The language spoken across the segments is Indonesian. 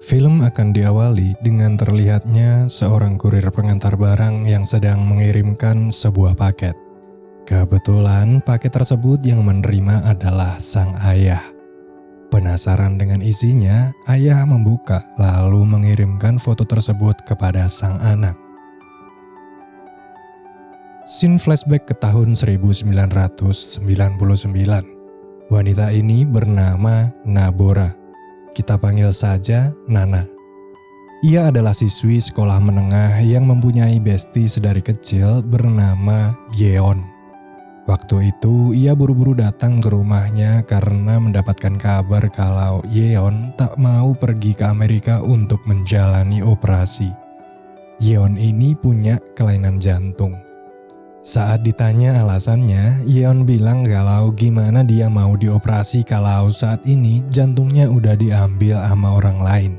Film akan diawali dengan terlihatnya seorang kurir pengantar barang yang sedang mengirimkan sebuah paket. Kebetulan paket tersebut yang menerima adalah sang ayah. Penasaran dengan isinya, ayah membuka lalu mengirimkan foto tersebut kepada sang anak. Scene flashback ke tahun 1999. Wanita ini bernama Nabora. Kita panggil saja Nana. Ia adalah siswi sekolah menengah yang mempunyai bestie sedari kecil bernama Yeon. Waktu itu ia buru-buru datang ke rumahnya karena mendapatkan kabar kalau Yeon tak mau pergi ke Amerika untuk menjalani operasi. Yeon ini punya kelainan jantung. Saat ditanya alasannya, Yeon bilang kalau gimana dia mau dioperasi kalau saat ini jantungnya udah diambil sama orang lain.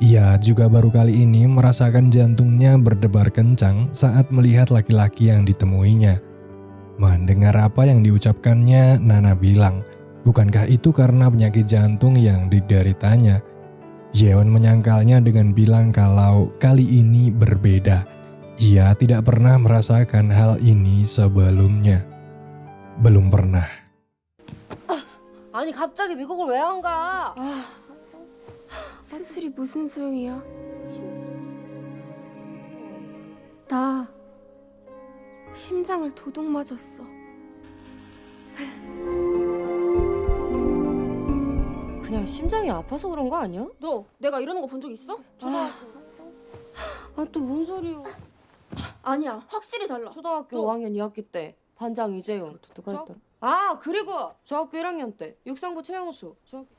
Ia juga baru kali ini merasakan jantungnya berdebar kencang saat melihat laki-laki yang ditemuinya. Mendengar apa yang diucapkannya, Nana bilang, bukankah itu karena penyakit jantung yang dideritanya? Yeon menyangkalnya dengan bilang kalau kali ini berbeda. Ia tidak pernah merasakan hal ini sebelumnya. Belum pernah. 아니 갑자기 미국을 왜 안 가? 수술이 무슨 소용이야? 나 심장을 도둑 맞았어. 그냥 심장이 아파서 그런 거 아니야? 너 내가 이러는 거 본 적 있어? 또 뭔 소리야? 아니야, 확실히 달라. 초등학교 5학년 2학기 때 반장 이재용 누가 저- 했더라? 아 그리고 중학교 1학년 때 육상부 최영수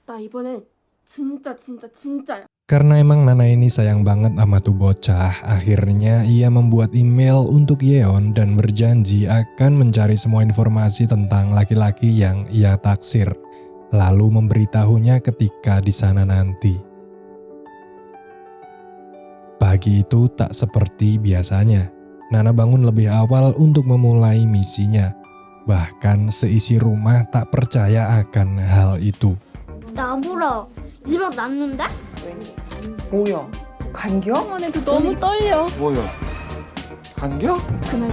나 이번엔 진짜야. Karena emang Nana ini sayang banget sama tuh bocah, akhirnya ia membuat email untuk Yeon dan berjanji akan mencari semua informasi tentang laki-laki yang ia taksir, lalu memberitahunya ketika di sana nanti. Pagi itu tak seperti biasanya. Nana bangun lebih awal untuk memulai misinya. Bahkan seisi rumah tak percaya akan hal itu. 나보라 일어났는데? 뭐야? 감겨? 한번에도 너무 떨려. 뭐야? 감겨? 그날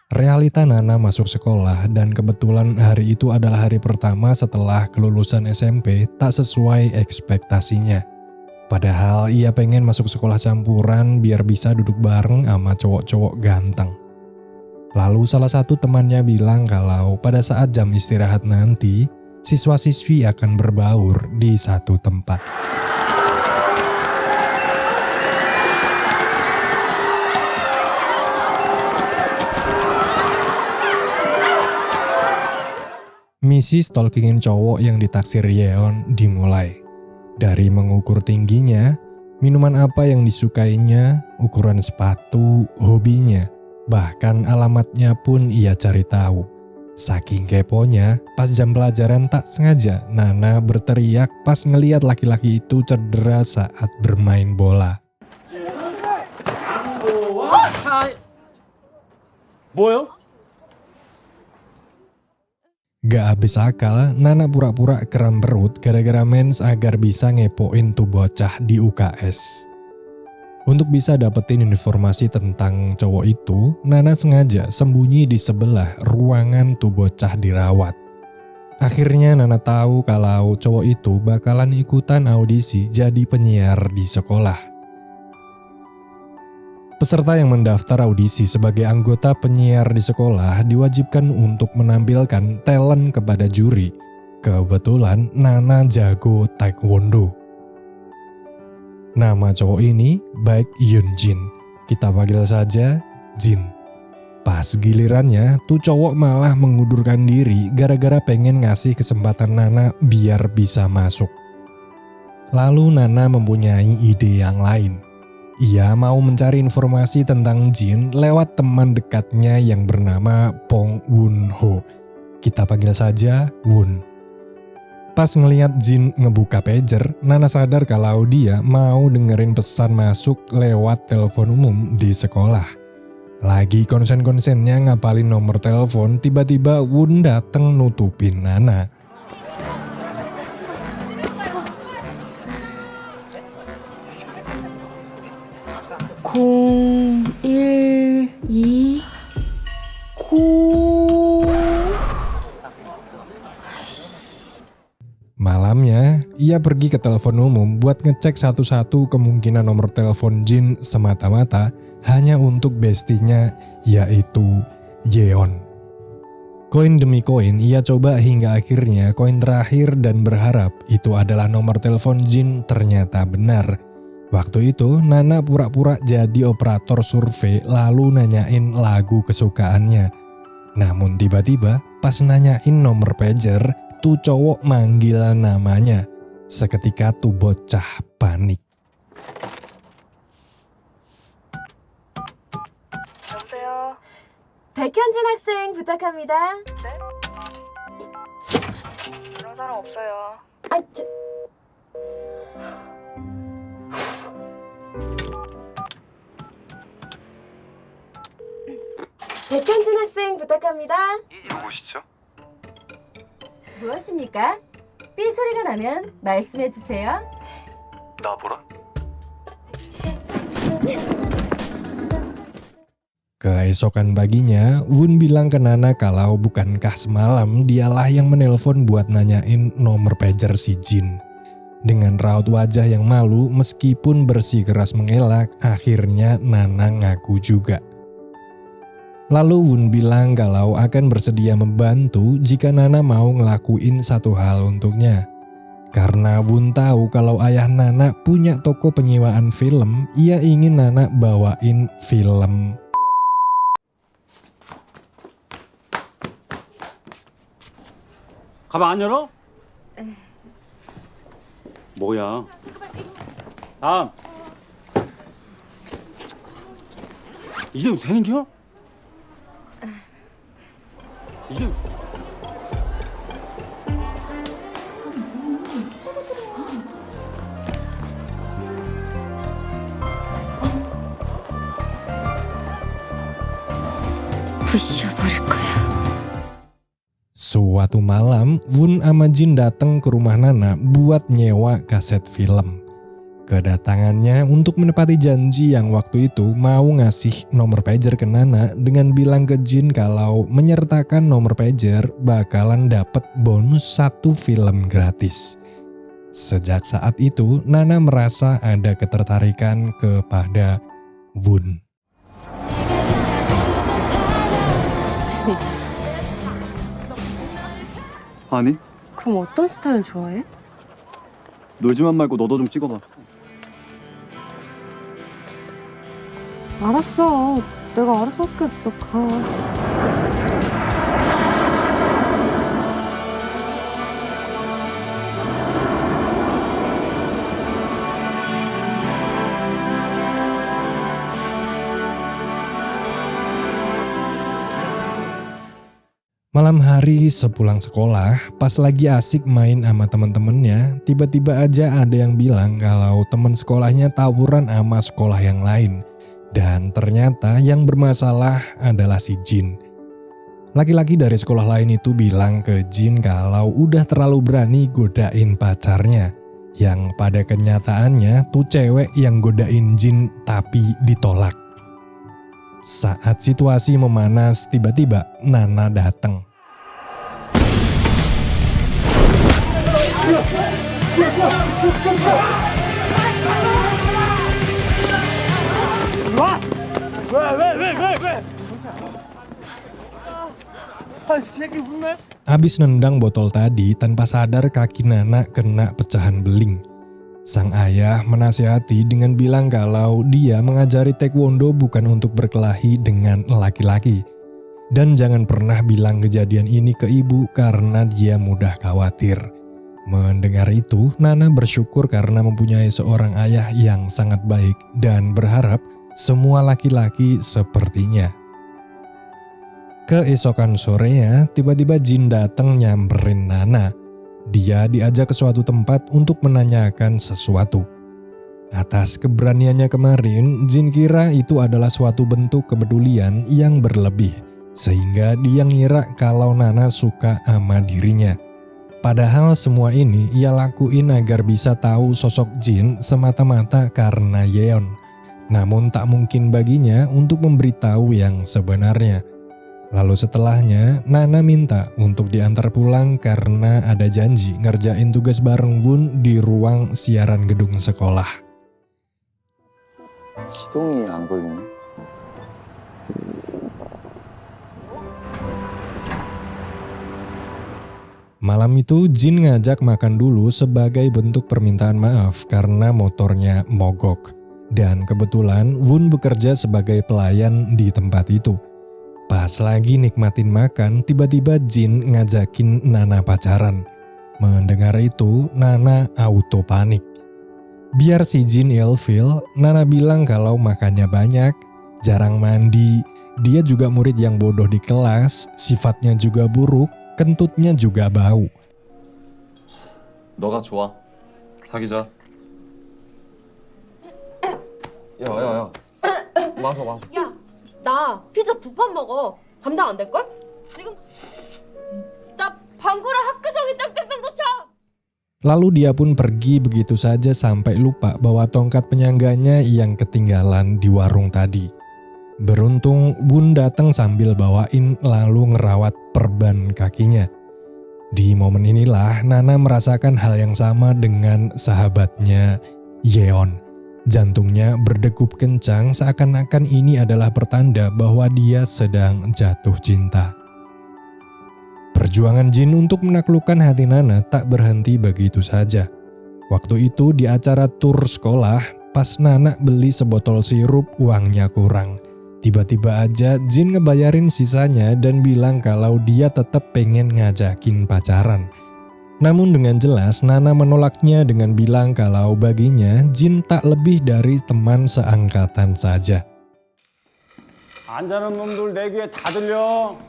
Realita Nana masuk sekolah dan kebetulan hari itu adalah hari pertama setelah kelulusan SMP tak sesuai ekspektasinya. Padahal ia pengen masuk sekolah campuran biar bisa duduk bareng sama cowok-cowok ganteng. Lalu salah satu temannya bilang kalau pada saat jam istirahat nanti, siswa-siswi akan berbaur di satu tempat. Misi stalkingin cowok yang ditaksir Yeon dimulai. Dari mengukur tingginya, minuman apa yang disukainya, ukuran sepatu, hobinya, bahkan alamatnya pun ia cari tahu. Saking keponya, pas jam pelajaran tak sengaja Nana berteriak pas ngeliat laki-laki itu cedera saat bermain bola. 뭐요? Gak habis akal, Nana pura-pura kram perut gara-gara mens agar bisa ngepoin tuh bocah di UKS. Untuk bisa dapetin informasi tentang cowok itu, Nana sengaja sembunyi di sebelah ruangan tuh bocah dirawat. Akhirnya Nana tahu kalau cowok itu bakalan ikutan audisi jadi penyiar di sekolah. Peserta yang mendaftar audisi sebagai anggota penyiar di sekolah diwajibkan untuk menampilkan talent kepada juri. Kebetulan Nana jago taekwondo. Nama cowok ini Baek Yunjin. Kita panggil saja Jin. Pas gilirannya, tuh cowok malah mengundurkan diri gara-gara pengen ngasih kesempatan Nana biar bisa masuk. Lalu Nana mempunyai ide yang lain. Ia mau mencari informasi tentang Jin lewat teman dekatnya yang bernama Pong Wun Ho. Kita panggil saja Wun. Pas ngeliat Jin ngebuka pager, Nana sadar kalau dia mau dengerin pesan masuk lewat telepon umum di sekolah. Lagi konsen-konsennya ngapalin nomor telepon, tiba-tiba Wun dateng nutupin Nana. 공, 1, 2, 고. Malamnya, ia pergi ke telepon umum buat ngecek satu-satu kemungkinan nomor telepon Jin semata-mata hanya untuk bestinya, yaitu Yeon. Koin demi koin ia coba hingga akhirnya koin terakhir dan berharap itu adalah nomor telepon Jin ternyata benar. Waktu itu Nana pura-pura jadi operator survei lalu nanyain lagu kesukaannya. Namun tiba-tiba pas nanyain nomor pager, tuh cowok manggil namanya. Seketika tuh bocah panik. 여보세요? 백현진 학생 부탁합니다. 그런 사람 없어요. 아, 저... 백현진 학생 부탁합니다. 누구시죠? 무엇입니까? 삐 소리가 na면 말씀해 주세요. 나보라? Keesokan paginya, Wun bilang ke Nana kalau bukankah semalam dialah yang menelpon buat nanyain nomor pager si Jin. Dengan raut wajah yang malu meskipun bersikeras mengelak, akhirnya Nana ngaku juga. Lalu Wun bilang kalau akan bersedia membantu jika Nana mau ngelakuin satu hal untuknya. Karena Wun tahu kalau ayah Nana punya toko penyewaan film, ia ingin Nana bawain film. 가방 안 열어? 뭐야? 다음. 이대로 되는겨? 이대로. 부셔버릴 거야. Suatu malam, Wun sama Jin datang ke rumah Nana buat nyewa kaset film. Kedatangannya untuk menepati janji yang waktu itu mau ngasih nomor pager ke Nana dengan bilang ke Jin kalau menyertakan nomor pager bakalan dapet bonus satu film gratis. Sejak saat itu, Nana merasa ada ketertarikan kepada Wun. 아니, 그럼 어떤 스타일 좋아해? 놀지만 말고 너도 좀 찍어봐. 알았어. 내가 알아서 할게. 너 가. Malam hari sepulang sekolah, pas lagi asik main sama temen-temennya, tiba-tiba aja ada yang bilang kalau teman sekolahnya tawuran sama sekolah yang lain. Dan ternyata yang bermasalah adalah si Jin. Laki-laki dari sekolah lain itu bilang ke Jin kalau udah terlalu berani godain pacarnya. Yang pada kenyataannya tuh cewek yang godain Jin tapi ditolak. Saat situasi memanas, tiba-tiba Nana datang. Abis nendang botol tadi, tanpa sadar kaki Nana kena pecahan beling. Sang ayah menasihati dengan bilang kalau dia mengajari taekwondo bukan untuk berkelahi dengan laki-laki. Dan jangan pernah bilang kejadian ini ke ibu karena dia mudah khawatir. Mendengar itu, Nana bersyukur karena mempunyai seorang ayah yang sangat baik dan berharap semua laki-laki sepertinya. Keesokan sorenya, tiba-tiba Jin datang nyamperin Nana. Dia diajak ke suatu tempat untuk menanyakan sesuatu. Atas keberaniannya kemarin, Jin kira itu adalah suatu bentuk kepedulian yang berlebih, sehingga dia ngira kalau Nana suka sama dirinya. Padahal semua ini ia lakuin agar bisa tahu sosok Jin semata-mata karena Yeon. Namun tak mungkin baginya untuk memberitahu yang sebenarnya. Lalu setelahnya, Nana minta untuk diantar pulang karena ada janji ngerjain tugas bareng Won di ruang siaran gedung sekolah. 시동이 안 걸리네. Malam itu Jin ngajak makan dulu sebagai bentuk permintaan maaf karena motornya mogok. Dan kebetulan Won bekerja sebagai pelayan di tempat itu. Pas lagi nikmatin makan, tiba-tiba Jin ngajakin Nana pacaran. Mendengar itu, Nana auto panik. Biar si Jin ilfil, Nana bilang kalau makannya banyak, jarang mandi, dia juga murid yang bodoh di kelas, sifatnya juga buruk, kentutnya juga bau. 너가 좋아. 사귀자. 야. 마셔. 야, 나 피자 2판 먹어. 감당 안 될걸? 지금 나 방구랑 학교정이 땡땡땡 도착. Lalu dia pun pergi begitu saja sampai lupa bawa tongkat penyangganya yang ketinggalan di warung tadi. Beruntung Won datang sambil bawain lalu ngerawat perban kakinya. Di momen inilah Nana merasakan hal yang sama dengan sahabatnya Yeon. Jantungnya berdegup kencang seakan-akan ini adalah pertanda bahwa dia sedang jatuh cinta. Perjuangan Jin untuk menaklukkan hati Nana tak berhenti begitu saja. Waktu itu di acara tur sekolah, pas Nana beli sebotol sirup uangnya kurang. Tiba-tiba aja Jin ngebayarin sisanya dan bilang kalau dia tetap pengen ngajakin pacaran. Namun dengan jelas Nana menolaknya dengan bilang kalau baginya Jin tak lebih dari teman seangkatan saja. 안 자는 놈들 내 귀에 다 들려.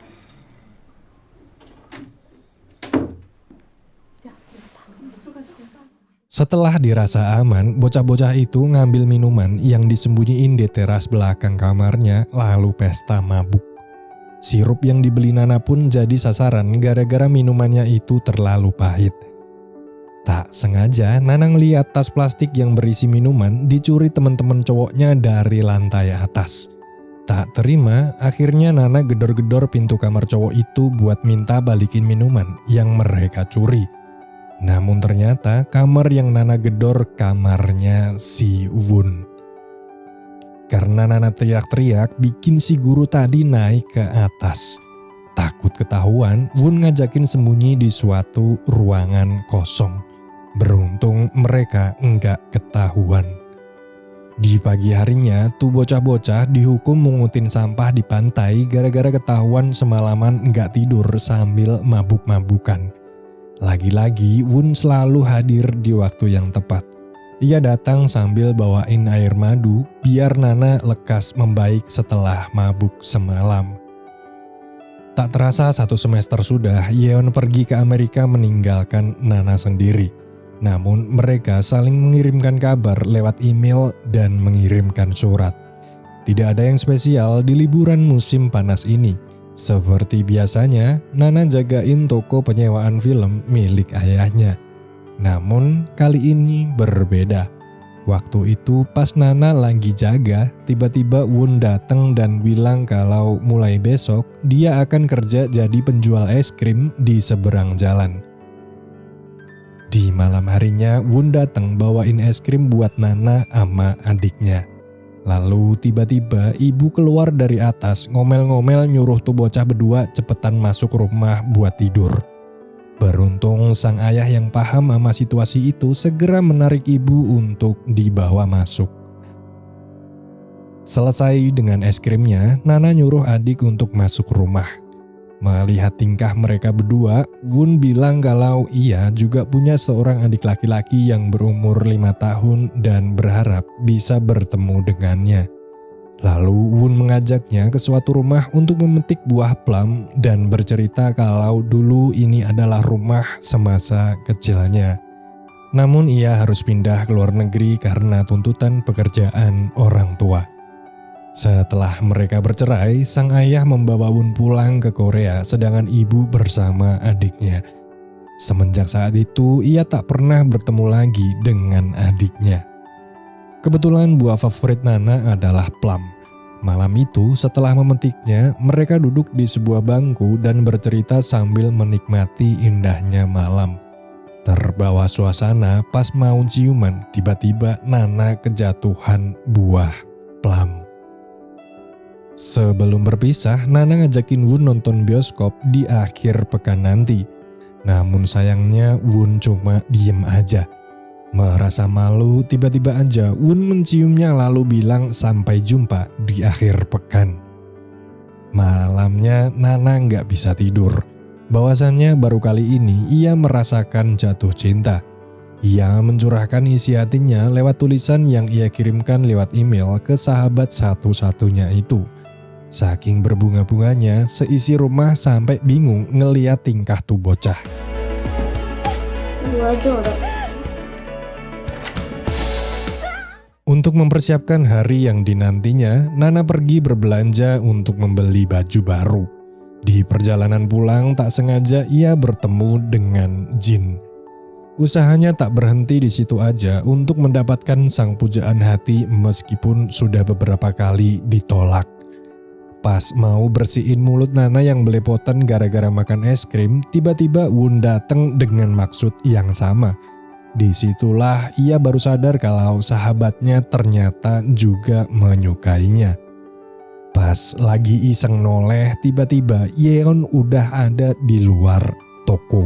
Setelah dirasa aman, bocah-bocah itu ngambil minuman yang disembunyiin di teras belakang kamarnya lalu pesta mabuk. Sirup yang dibeli Nana pun jadi sasaran gara-gara minumannya itu terlalu pahit. Tak sengaja Nana ngeliat tas plastik yang berisi minuman dicuri teman-teman cowoknya dari lantai atas. Tak terima, akhirnya Nana gedor-gedor pintu kamar cowok itu buat minta balikin minuman yang mereka curi. Namun ternyata kamar yang Nana gedor kamarnya si Won. Karena Nana teriak-teriak bikin si guru tadi naik ke atas. Takut ketahuan, Won ngajakin sembunyi di suatu ruangan kosong. Beruntung mereka enggak ketahuan. Di pagi harinya, tuh bocah-bocah dihukum mengutin sampah di pantai gara-gara ketahuan semalaman enggak tidur sambil mabuk-mabukan. Lagi-lagi Won selalu hadir di waktu yang tepat. Ia datang sambil bawain air madu biar Nana lekas membaik setelah mabuk semalam. Tak terasa 1 semester sudah Yeon pergi ke Amerika meninggalkan Nana sendiri. Namun mereka saling mengirimkan kabar lewat email dan mengirimkan surat. Tidak ada yang spesial di liburan musim panas ini. Seperti biasanya, Nana jagain toko penyewaan film milik ayahnya. Namun kali ini berbeda. Waktu itu pas Nana lagi jaga, tiba-tiba Won datang dan bilang kalau mulai besok dia akan kerja jadi penjual es krim di seberang jalan. Di malam harinya Won datang bawain es krim buat Nana sama adiknya. Lalu tiba-tiba ibu keluar dari atas ngomel-ngomel nyuruh tuh bocah berdua cepetan masuk rumah buat tidur. Beruntung sang ayah yang paham sama situasi itu segera menarik ibu untuk dibawa masuk. Selesai dengan es krimnya, Nana nyuruh adik untuk masuk rumah. Melihat tingkah mereka berdua, Won bilang kalau ia juga punya seorang adik laki-laki yang berumur 5 tahun dan berharap bisa bertemu dengannya. Lalu Won mengajaknya ke suatu rumah untuk memetik buah plum dan bercerita kalau dulu ini adalah rumah semasa kecilnya. Namun ia harus pindah ke luar negeri karena tuntutan pekerjaan orang tua. Setelah mereka bercerai, sang ayah membawa Won pulang ke Korea sedangkan ibu bersama adiknya. Semenjak saat itu, ia tak pernah bertemu lagi dengan adiknya. Kebetulan buah favorit Nana adalah plum. Malam itu, setelah memetiknya, mereka duduk di sebuah bangku dan bercerita sambil menikmati indahnya malam. Terbawa suasana, pas mau ciuman, tiba-tiba Nana kejatuhan buah plum. Sebelum berpisah, Nana ngajakin Won nonton bioskop di akhir pekan nanti. Namun sayangnya Won cuma diem aja. Merasa malu, tiba-tiba aja Won menciumnya lalu bilang sampai jumpa di akhir pekan. Malamnya Nana nggak bisa tidur. Bahwasannya baru kali ini ia merasakan jatuh cinta. Ia mencurahkan isi hatinya lewat tulisan yang ia kirimkan lewat email ke sahabat satu-satunya itu. Saking berbunga-bunganya, seisi rumah sampai bingung ngeliat tingkah tuh bocah. Untuk mempersiapkan hari yang dinantinya, Nana pergi berbelanja untuk membeli baju baru. Di perjalanan pulang, tak sengaja ia bertemu dengan Jin. Usahanya tak berhenti di situ aja untuk mendapatkan sang pujaan hati meskipun sudah beberapa kali ditolak. Pas mau bersihin mulut Nana yang belepotan gara-gara makan es krim, tiba-tiba Won datang dengan maksud yang sama. Disitulah ia baru sadar kalau sahabatnya ternyata juga menyukainya. Pas lagi iseng noleh, tiba-tiba Yeon udah ada di luar toko.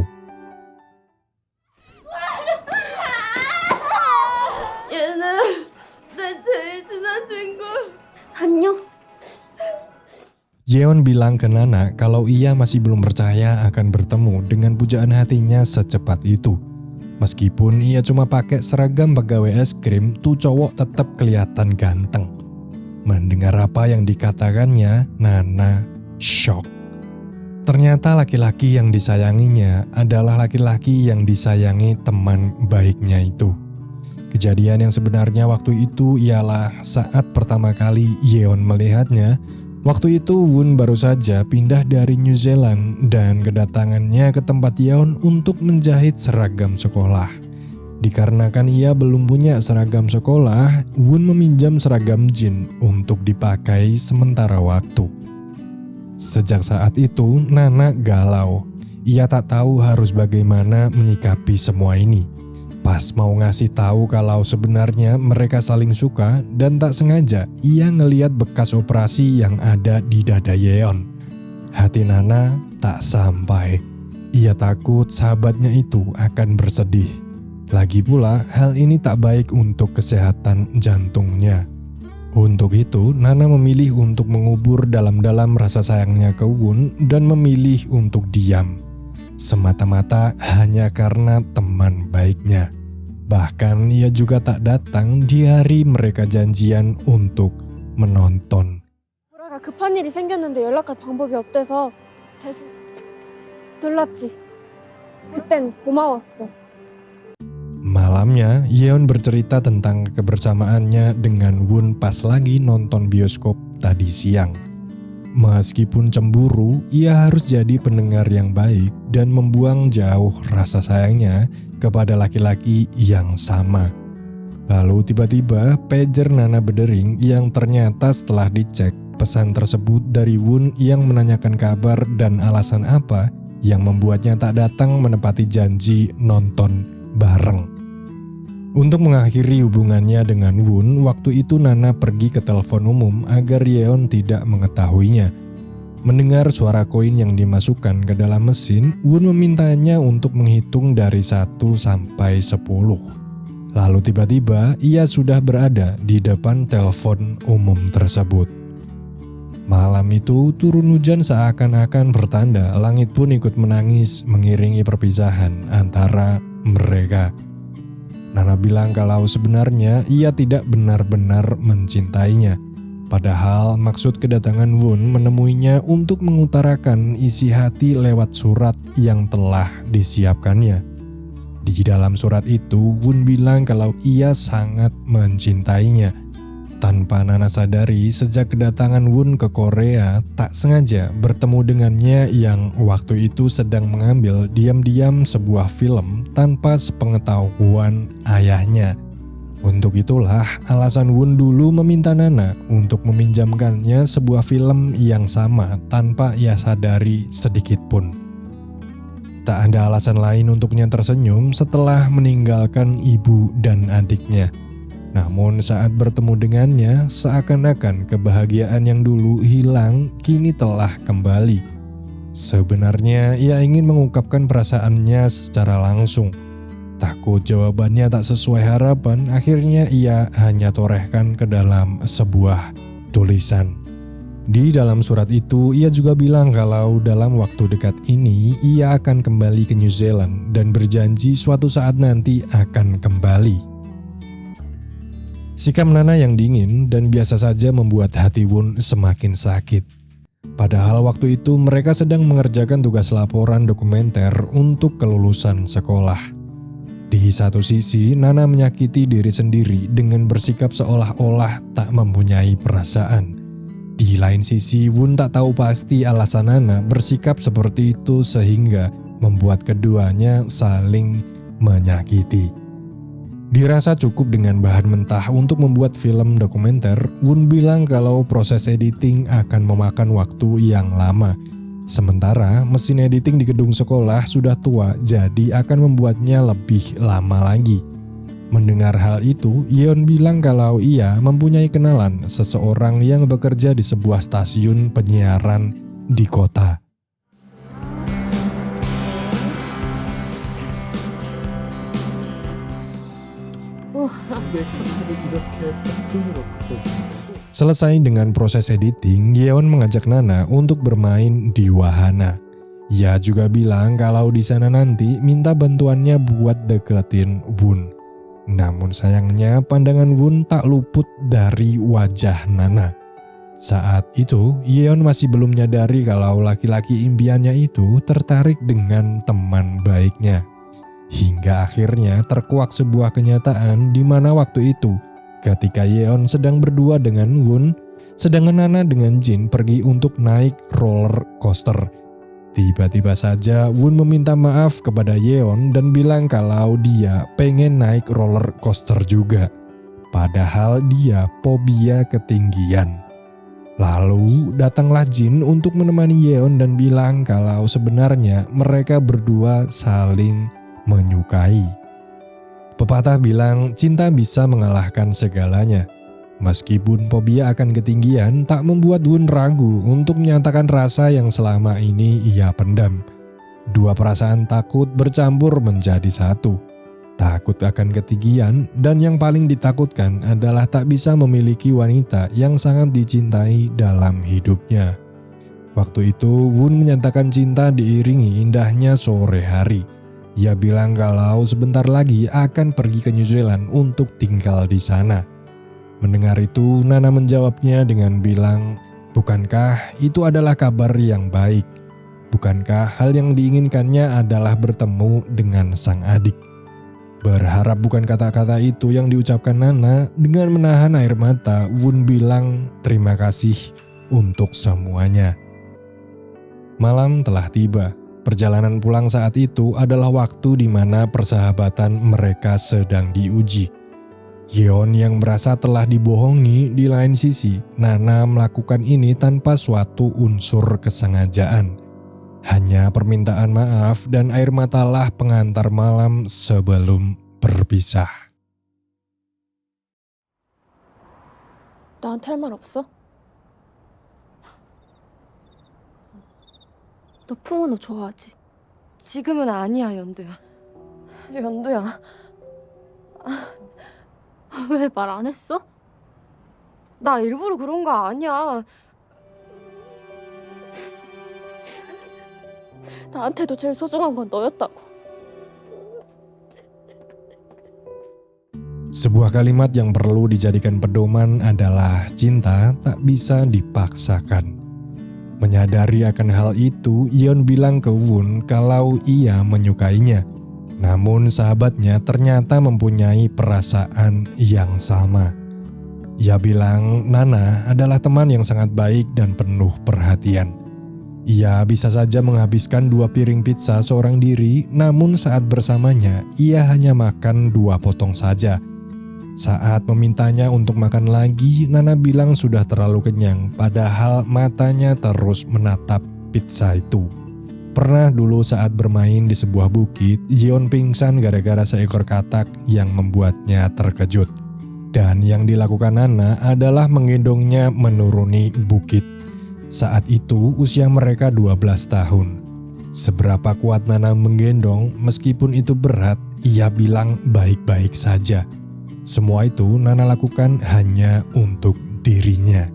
얘는 내 제일 친한 친구. 안녕. Yeon bilang ke Nana kalau ia masih belum percaya akan bertemu dengan pujaan hatinya secepat itu. Meskipun ia cuma pakai seragam pegawai es krim, tuh cowok tetap kelihatan ganteng. Mendengar apa yang dikatakannya, Nana shock. Ternyata laki-laki yang disayanginya adalah laki-laki yang disayangi teman baiknya itu. Kejadian yang sebenarnya waktu itu ialah saat pertama kali Yeon melihatnya. Waktu itu Won baru saja pindah dari New Zealand dan kedatangannya ke tempat Yeon untuk menjahit seragam sekolah. Dikarenakan ia belum punya seragam sekolah, Won meminjam seragam Jin untuk dipakai sementara waktu. Sejak saat itu, Nana galau. Ia tak tahu harus bagaimana menyikapi semua ini. Pas mau ngasih tahu kalau sebenarnya mereka saling suka dan tak sengaja ia ngeliat bekas operasi yang ada di dada Yeon. Hati Nana tak sampai. Ia takut sahabatnya itu akan bersedih. Lagi pula hal ini tak baik untuk kesehatan jantungnya. Untuk itu Nana memilih untuk mengubur dalam-dalam rasa sayangnya ke Won dan memilih untuk diam. Semata-mata hanya karena teman baiknya. Bahkan ia juga tak datang di hari mereka janjian untuk menonton. 보라가 급한 일이 생겼는데 연락할 방법이 없대서 대신 놀랐지. 그땐 고마웠어. Malamnya, Yeon bercerita tentang kebersamaannya dengan Won pas lagi nonton bioskop tadi siang. Meskipun cemburu, ia harus jadi pendengar yang baik dan membuang jauh rasa sayangnya kepada laki-laki yang sama. Lalu tiba-tiba pager Nana berdering yang ternyata setelah dicek pesan tersebut dari Won yang menanyakan kabar dan alasan apa yang membuatnya tak datang menepati janji nonton bareng. Untuk mengakhiri hubungannya dengan Won, waktu itu Nana pergi ke telepon umum agar Yeon tidak mengetahuinya. Mendengar suara koin yang dimasukkan ke dalam mesin, Won memintanya untuk menghitung dari 1 sampai 10. Lalu tiba-tiba ia sudah berada di depan telepon umum tersebut. Malam itu turun hujan seakan-akan bertanda langit pun ikut menangis mengiringi perpisahan antara mereka. Nana bilang kalau sebenarnya ia tidak benar-benar mencintainya. Padahal maksud kedatangan Won menemuinya untuk mengutarakan isi hati lewat surat yang telah disiapkannya. Di dalam surat itu, Won bilang kalau ia sangat mencintainya. Tanpa Nana sadari, sejak kedatangan Won ke Korea, tak sengaja bertemu dengannya yang waktu itu sedang mengambil diam-diam sebuah film tanpa sepengetahuan ayahnya. Untuk itulah alasan Won dulu meminta Nana untuk meminjamkannya sebuah film yang sama tanpa ia sadari sedikit pun. Tak ada alasan lain untuknya tersenyum setelah meninggalkan ibu dan adiknya. Namun saat bertemu dengannya, seakan-akan kebahagiaan yang dulu hilang kini telah kembali. Sebenarnya ia ingin mengungkapkan perasaannya secara langsung. Takut jawabannya tak sesuai harapan, akhirnya ia hanya torehkan ke dalam sebuah tulisan. Di dalam surat itu, ia juga bilang kalau dalam waktu dekat ini ia akan kembali ke New Zealand dan berjanji suatu saat nanti akan kembali. Sikap Nana yang dingin dan biasa saja membuat hati Won semakin sakit. Padahal waktu itu mereka sedang mengerjakan tugas laporan dokumenter untuk kelulusan sekolah. Di satu sisi, Nana menyakiti diri sendiri dengan bersikap seolah-olah tak mempunyai perasaan. Di lain sisi, Won tak tahu pasti alasan Nana bersikap seperti itu sehingga membuat keduanya saling menyakiti. Dirasa cukup dengan bahan mentah untuk membuat film dokumenter, Won bilang kalau proses editing akan memakan waktu yang lama. Sementara mesin editing di gedung sekolah sudah tua, jadi akan membuatnya lebih lama lagi. Mendengar hal itu, Yeon bilang kalau ia mempunyai kenalan seseorang yang bekerja di sebuah stasiun penyiaran di kota. Selesai dengan proses editing, Yeon mengajak Nana untuk bermain di wahana. Ia juga bilang kalau di sana nanti minta bantuannya buat deketin Won. Namun sayangnya pandangan Won tak luput dari wajah Nana. Saat itu, Yeon masih belum menyadari kalau laki-laki impiannya itu tertarik dengan teman baiknya. Hingga akhirnya terkuak sebuah kenyataan di mana waktu itu, ketika Yeon sedang berdua dengan Won, sedangkan Nana dengan Jin pergi untuk naik roller coaster. Tiba-tiba saja Won meminta maaf kepada Yeon dan bilang kalau dia pengen naik roller coaster juga. Padahal dia fobia ketinggian. Lalu datanglah Jin untuk menemani Yeon dan bilang kalau sebenarnya mereka berdua saling menyukai. Pepatah bilang cinta bisa mengalahkan segalanya. Meskipun fobia akan ketinggian tak membuat Won ragu untuk menyatakan rasa yang selama ini ia pendam. Dua perasaan takut bercampur menjadi satu. Takut akan ketinggian dan yang paling ditakutkan adalah tak bisa memiliki wanita yang sangat dicintai dalam hidupnya. Waktu itu Won menyatakan cinta diiringi indahnya sore hari. Ia bilang kalau sebentar lagi akan pergi ke New Zealand untuk tinggal di sana. Mendengar itu, Nana menjawabnya dengan bilang, "Bukankah itu adalah kabar yang baik? Bukankah hal yang diinginkannya adalah bertemu dengan sang adik?" Berharap bukan kata-kata itu yang diucapkan Nana, dengan menahan air mata, Won bilang terima kasih untuk semuanya. Malam telah tiba. Perjalanan pulang saat itu adalah waktu di mana persahabatan mereka sedang diuji. Yeon yang merasa telah dibohongi, di lain sisi Nana melakukan ini tanpa suatu unsur kesengajaan. Hanya permintaan maaf dan air matalah pengantar malam sebelum berpisah. 나한테 할 말 없어? 너 풍은호 좋아하지? 지금은 아니야, 연두야. 연두야. 왜 말 안 했어? 나 일부러 그런 거 아니야. 나한테도 제일 소중한 건 너였다고. Sebuah kalimat yang perlu dijadikan pedoman adalah cinta tak bisa dipaksakan. Menyadari akan hal itu, Yeon bilang ke Won kalau ia menyukainya. Namun sahabatnya ternyata mempunyai perasaan yang sama. Ia bilang Nana adalah teman yang sangat baik dan penuh perhatian. Ia bisa saja menghabiskan 2 piring pizza seorang diri, namun saat bersamanya ia hanya makan 2 potong saja. Saat memintanya untuk makan lagi, Nana bilang sudah terlalu kenyang, padahal matanya terus menatap pizza itu. Pernah dulu saat bermain di sebuah bukit, Yeon pingsan gara-gara seekor katak yang membuatnya terkejut. Dan yang dilakukan Nana adalah menggendongnya menuruni bukit. Saat itu usia mereka 12 tahun. Seberapa kuat Nana menggendong, meskipun itu berat, ia bilang baik-baik saja. Semua itu Nana lakukan hanya untuk dirinya.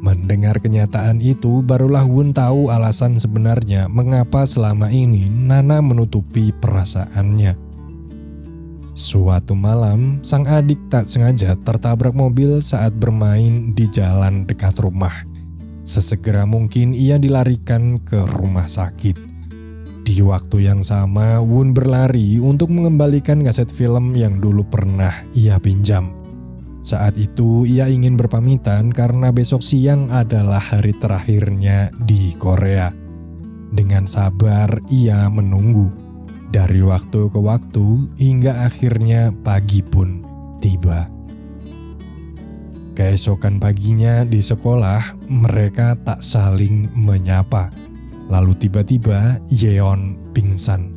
Mendengar kenyataan itu, barulah Won tahu alasan sebenarnya mengapa selama ini Nana menutupi perasaannya. Suatu malam, sang adik tak sengaja tertabrak mobil saat bermain di jalan dekat rumah. Sesegera mungkin ia dilarikan ke rumah sakit. Di waktu yang sama, Won berlari untuk mengembalikan kaset film yang dulu pernah ia pinjam. Saat itu ia ingin berpamitan karena besok siang adalah hari terakhirnya di Korea. Dengan sabar ia menunggu. Dari waktu ke waktu hingga akhirnya pagi pun tiba. Keesokan paginya di sekolah, mereka tak saling menyapa. Lalu tiba-tiba Yeon pingsan.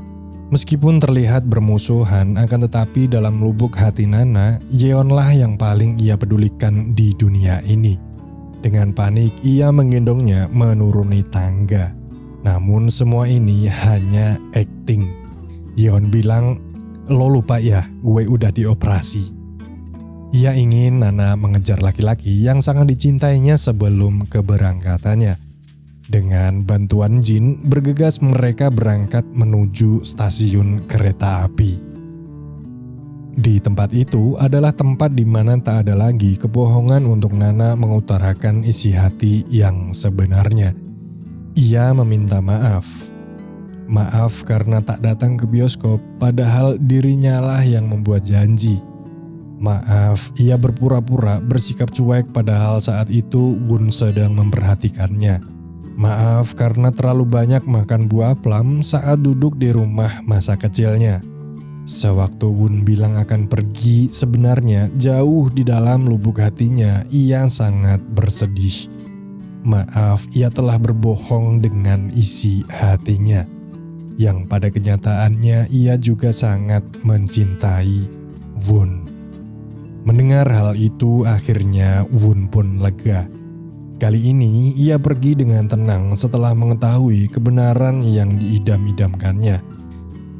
Meskipun terlihat bermusuhan, akan tetapi dalam lubuk hati Nana, Yeonlah yang paling ia pedulikan di dunia ini. Dengan panik, ia menggendongnya menuruni tangga. Namun semua ini hanya akting. Yeon bilang, "Lo lupa ya, gue udah dioperasi." Ia ingin Nana mengejar laki-laki yang sangat dicintainya sebelum keberangkatannya. Dengan bantuan Jin, bergegas mereka berangkat menuju stasiun kereta api. Di tempat itu adalah tempat di mana tak ada lagi kebohongan untuk Nana mengutarakan isi hati yang sebenarnya. Ia meminta maaf. Maaf karena tak datang ke bioskop, padahal dirinya lah yang membuat janji. Maaf, ia berpura-pura bersikap cuek padahal saat itu Won sedang memperhatikannya. Maaf karena terlalu banyak makan buah plum saat duduk di rumah masa kecilnya. Sewaktu Won bilang akan pergi, sebenarnya jauh di dalam lubuk hatinya ia sangat bersedih. Maaf, ia telah berbohong dengan isi hatinya. Yang pada kenyataannya ia juga sangat mencintai Won. Mendengar hal itu, akhirnya Won pun lega. Kali ini ia pergi dengan tenang setelah mengetahui kebenaran yang diidam-idamkannya.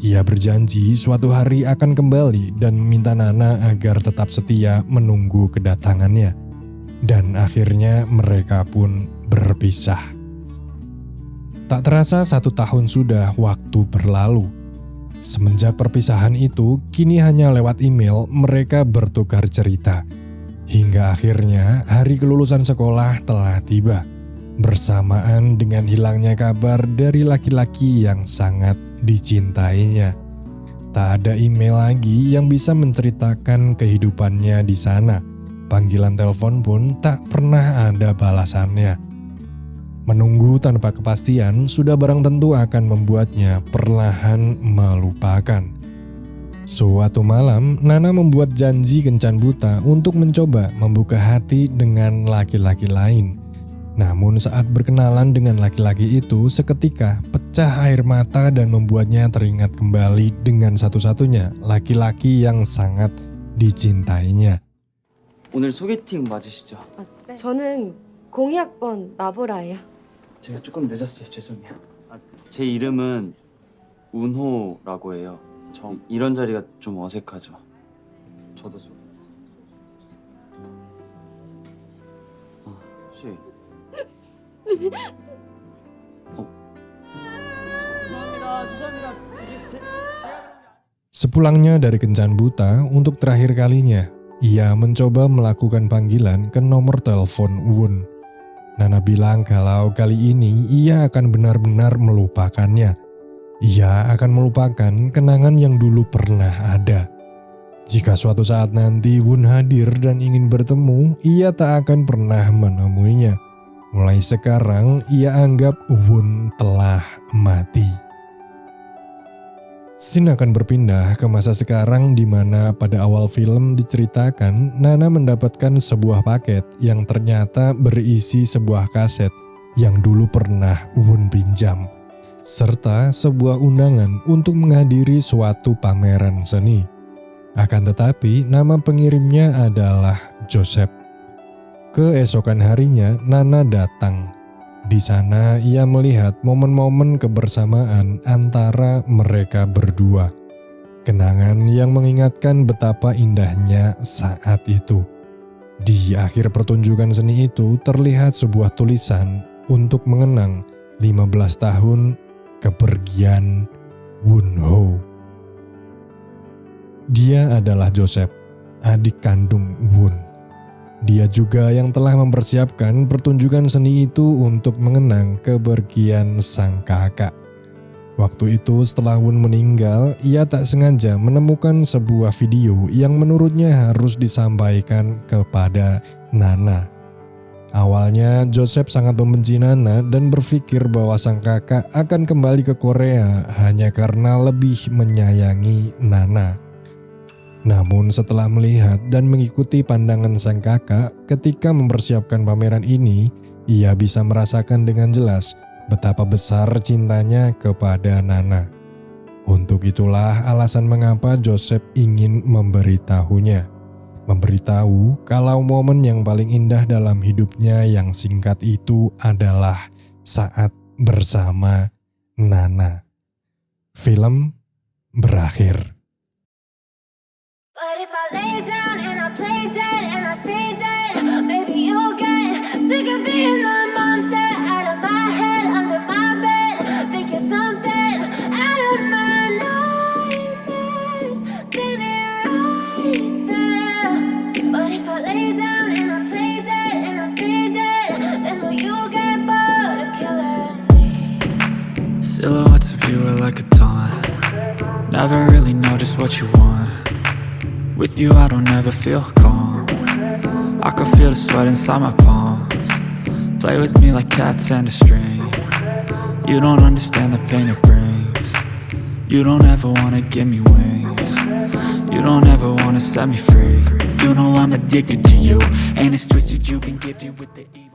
Ia berjanji suatu hari akan kembali dan meminta Nana agar tetap setia menunggu kedatangannya. Dan akhirnya mereka pun berpisah. Tak terasa 1 tahun sudah waktu berlalu. Semenjak perpisahan itu, kini hanya lewat email mereka bertukar cerita. Hingga akhirnya hari kelulusan sekolah telah tiba, bersamaan dengan hilangnya kabar dari laki-laki yang sangat dicintainya. Tak ada email lagi yang bisa menceritakan kehidupannya di sana. Panggilan telepon pun tak pernah ada balasannya. Menunggu tanpa kepastian sudah barang tentu akan membuatnya perlahan melupakan. Suatu malam, Nana membuat janji kencan buta untuk mencoba membuka hati dengan laki-laki lain. Namun saat berkenalan dengan laki-laki itu, seketika pecah air mata dan membuatnya teringat kembali dengan satu-satunya laki-laki yang sangat dicintainya. 오늘 소개팅 맞으시죠? 네. 저는 02학번 나보라예요. 제가 조금 늦었어요. 죄송해요. 제 이름은 운호라고 해요. 이런 자리가 좀 어색하죠. 저도 혹시 Sepulangnya dari kencan buta untuk terakhir kalinya, ia mencoba melakukan panggilan ke nomor telepon Won. Nana bilang kalau kali ini ia akan benar-benar melupakannya. Ia akan melupakan kenangan yang dulu pernah ada. Jika suatu saat nanti Won hadir dan ingin bertemu, ia tak akan pernah menemuinya. Mulai sekarang, ia anggap Won telah mati. Scene akan berpindah ke masa sekarang di mana pada awal film diceritakan Nana mendapatkan sebuah paket yang ternyata berisi sebuah kaset yang dulu pernah Won pinjam, serta sebuah undangan untuk menghadiri suatu pameran seni. Akan tetapi nama pengirimnya adalah Joseph. Keesokan harinya Nana datang. Di sana ia melihat momen-momen kebersamaan antara mereka berdua. Kenangan yang mengingatkan betapa indahnya saat itu. Di akhir pertunjukan seni itu terlihat sebuah tulisan untuk mengenang 15 tahun kepergian Won-ho. Dia adalah Joseph, adik kandung Won. Dia juga yang telah mempersiapkan pertunjukan seni itu untuk mengenang kepergian sang kakak. Waktu itu setelah Won meninggal, ia tak sengaja menemukan sebuah video yang menurutnya harus disampaikan kepada Nana. Awalnya Joseph sangat membenci Nana dan berpikir bahwa sang kakak akan kembali ke Korea hanya karena lebih menyayangi Nana. Namun setelah melihat dan mengikuti pandangan sang kakak ketika mempersiapkan pameran ini, ia bisa merasakan dengan jelas betapa besar cintanya kepada Nana. Untuk itulah alasan mengapa Joseph ingin memberitahunya. Memberitahu kalau momen yang paling indah dalam hidupnya yang singkat itu adalah saat bersama Nana. Film berakhir. But if I lay down and I play dead and I stay dead, maybe you'll get sick of being the monster out of my head, under my bed. Think you're something out of my nightmares, standing right there. But if I lay down and I play dead and I stay dead, then will you get bored of killing me? Silhouettes of you are like a taunt. Never really know just what you want. With you I don't ever feel calm. I can feel the sweat inside my palms. Play with me like cats and a string. You don't understand the pain it brings. You don't ever wanna give me wings. You don't ever wanna set me free. You know I'm addicted to you, and it's twisted you've been gifted with the evil.